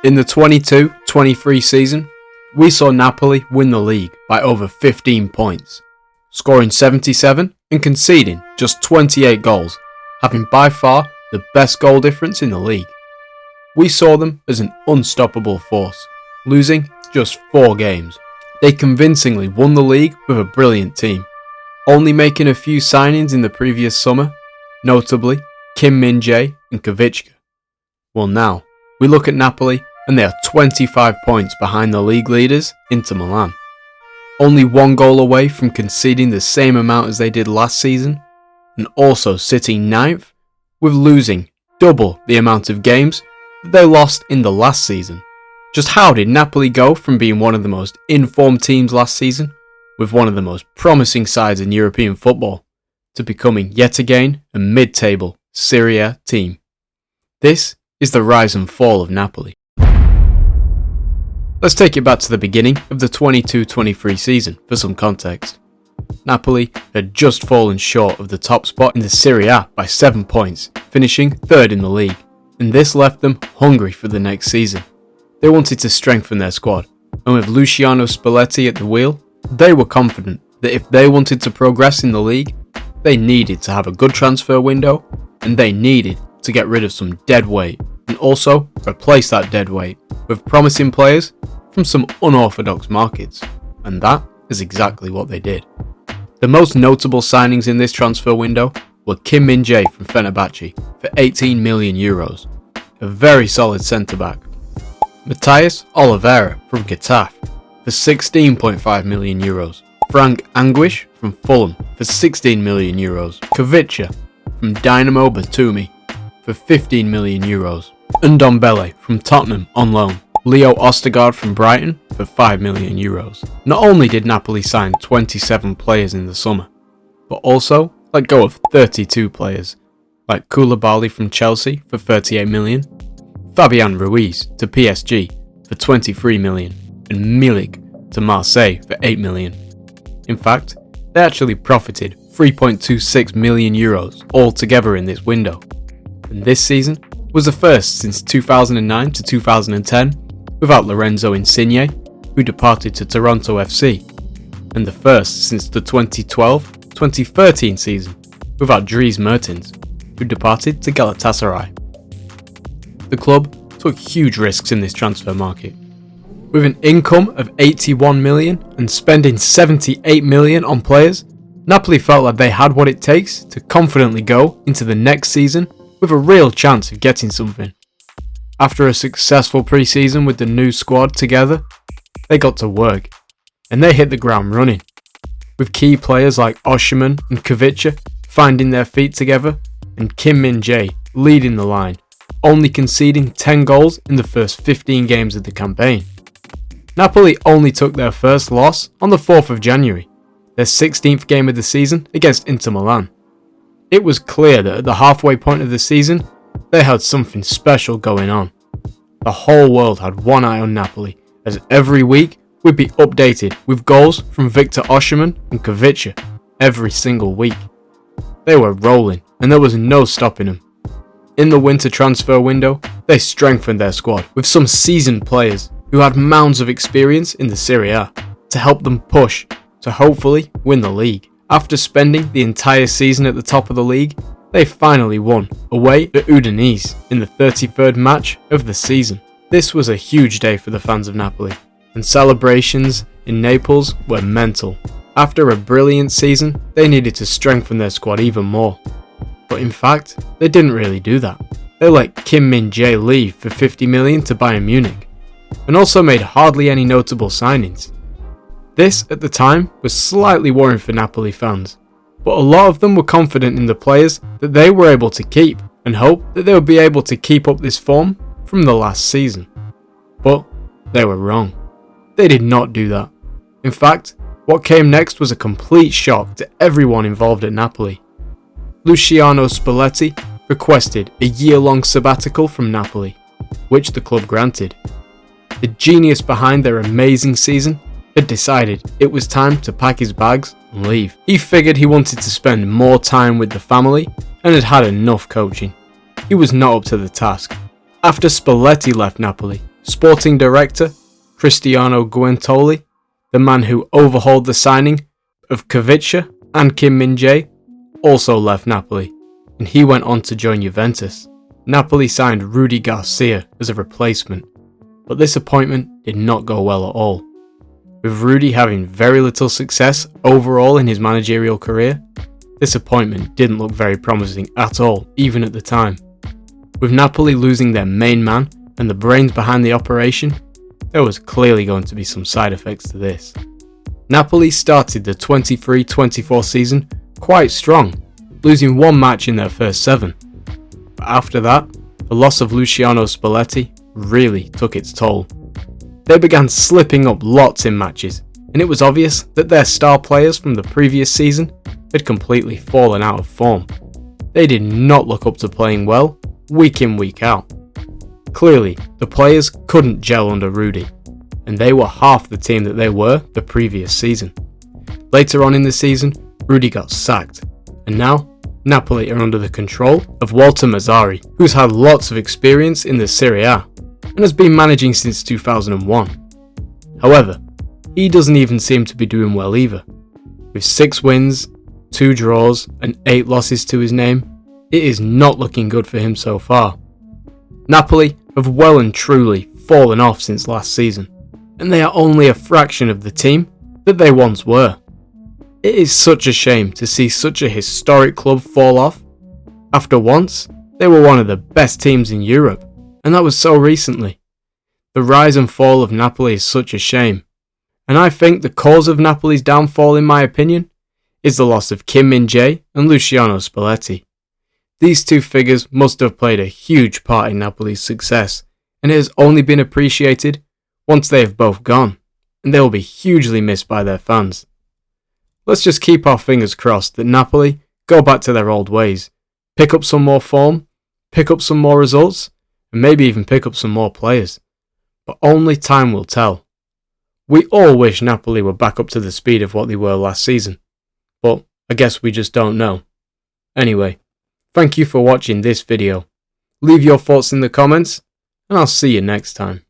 In the 22-23 season, we saw Napoli win the league by over 15 points, scoring 77 and conceding just 28 goals, having by far the best goal difference in the league. We saw them as an unstoppable force, losing just 4 games. They convincingly won the league with a brilliant team, only making a few signings in the previous summer, notably Kim Min Jae and Kvitschka. Well, now we look at Napoli and they are 25 points behind the league leaders, Inter Milan. Only 1 goal away from conceding the same amount as they did last season, and also sitting 9th with losing double the amount of games that they lost in the last season. Just how did Napoli go from being one of the most informed teams last season, with one of the most promising sides in European football, to becoming yet again a mid-table Serie team? This is the rise and fall of Napoli. Let's take it back to the beginning of the 22-23 season for some context. Napoli had just fallen short of the top spot in the Serie A by 7 points, finishing 3rd in the league, and this left them hungry for the next season. They wanted to strengthen their squad, and with Luciano Spalletti at the wheel, they were confident that if they wanted to progress in the league, they needed to have a good transfer window, and they needed to get rid of some dead weight, and also replace that dead weight with promising players from some unorthodox markets, and that is exactly what they did. The most notable signings in this transfer window were Kim Min Jae from Fenerbahce for €18 million, a very solid centre-back, Matthias Oliveira from Getafe for €16.5 million, Frank Anguish from Fulham for €16 million, Kvitschka from Dynamo Batumi for €15 million, and Ndombele from Tottenham on loan, Leo Ostergaard from Brighton for €5 million. Not only did Napoli sign 27 players in the summer, but also let go of 32 players, like Koulibaly from Chelsea for €38 million, Fabian Ruiz to PSG for €23 million, and Milik to Marseille for €8 million. In fact, they actually profited €3.26 million altogether in this window, and this season was the first since 2009 to 2010 without Lorenzo Insigne, who departed to Toronto FC, and the first since the 2012-2013 season without Dries Mertens, who departed to Galatasaray. The club took huge risks in this transfer market. With an income of 81 million and spending 78 million on players, Napoli felt like they had what it takes to confidently go into the next season with a real chance of getting something. After a successful pre-season with the new squad together, they got to work, and they hit the ground running, with key players like Osimhen and Kvitschka finding their feet together, and Kim Min Jae leading the line, only conceding 10 goals in the first 15 games of the campaign. Napoli only took their first loss on the 4th of January, their 16th game of the season against Inter Milan. It was clear that at the halfway point of the season, they had something special going on. The whole world had one eye on Napoli, as every week would be updated with goals from Victor Osimhen and Kvitschka every single week. They were rolling, and there was no stopping them. In the winter transfer window, they strengthened their squad with some seasoned players who had mounds of experience in the Serie A to help them push to hopefully win the league. After spending the entire season at the top of the league, they finally won away at Udinese in the 33rd match of the season. This was a huge day for the fans of Napoli, and celebrations in Naples were mental. After a brilliant season, they needed to strengthen their squad even more. But in fact, they didn't really do that. They let Kim Min Jae leave for 50 million to Bayern Munich, and also made hardly any notable signings. This, at the time, was slightly worrying for Napoli fans, but a lot of them were confident in the players that they were able to keep, and hoped that they would be able to keep up this form from the last season. But they were wrong. They did not do that. In fact, what came next was a complete shock to everyone involved at Napoli. Luciano Spalletti requested a year-long sabbatical from Napoli, which the club granted. The genius behind their amazing season had decided it was time to pack his bags and leave. He figured he wanted to spend more time with the family and had had enough coaching. He was not up to the task. After Spalletti left Napoli, Sporting director Cristiano Guentoli, the man who overhauled the signing of Kvicha and Kim Min Jae, also left Napoli, and he went on to join Juventus. Napoli signed Rudy Garcia as a replacement, but this appointment did not go well at all. With Rudy having very little success overall in his managerial career, this appointment didn't look very promising at all, even at the time. With Napoli losing their main man and the brains behind the operation, there was clearly going to be some side effects to this. Napoli started the 23-24 season quite strong, losing one match in their first 7. But after that, the loss of Luciano Spalletti really took its toll. They began slipping up lots in matches, and it was obvious that their star players from the previous season had completely fallen out of form. They did not look up to playing well, week in, week out. Clearly, the players couldn't gel under Rudy, and they were half the team that they were the previous season. Later on in the season, Rudy got sacked, and now Napoli are under the control of Walter Mazzarri, who's had lots of experience in the Serie A and has been managing since 2001. However, he doesn't even seem to be doing well either. With 6 wins, 2 draws and 8 losses to his name, it is not looking good for him so far. Napoli have well and truly fallen off since last season, and they are only a fraction of the team that they once were. It is such a shame to see such a historic club fall off. After once, they were one of the best teams in Europe, and that was so recently. The rise and fall of Napoli is such a shame, and I think the cause of Napoli's downfall, in my opinion, is the loss of Kim Min Jae and Luciano Spalletti. These two figures must have played a huge part in Napoli's success, and it has only been appreciated once they have both gone, and they will be hugely missed by their fans. Let's just keep our fingers crossed that Napoli go back to their old ways, pick up some more form, pick up some more results, and maybe even pick up some more players. But only time will tell. We all wish Napoli were back up to the speed of what they were last season, but I guess we just don't know. Anyway, thank you for watching this video. Leave your thoughts in the comments, and I'll see you next time.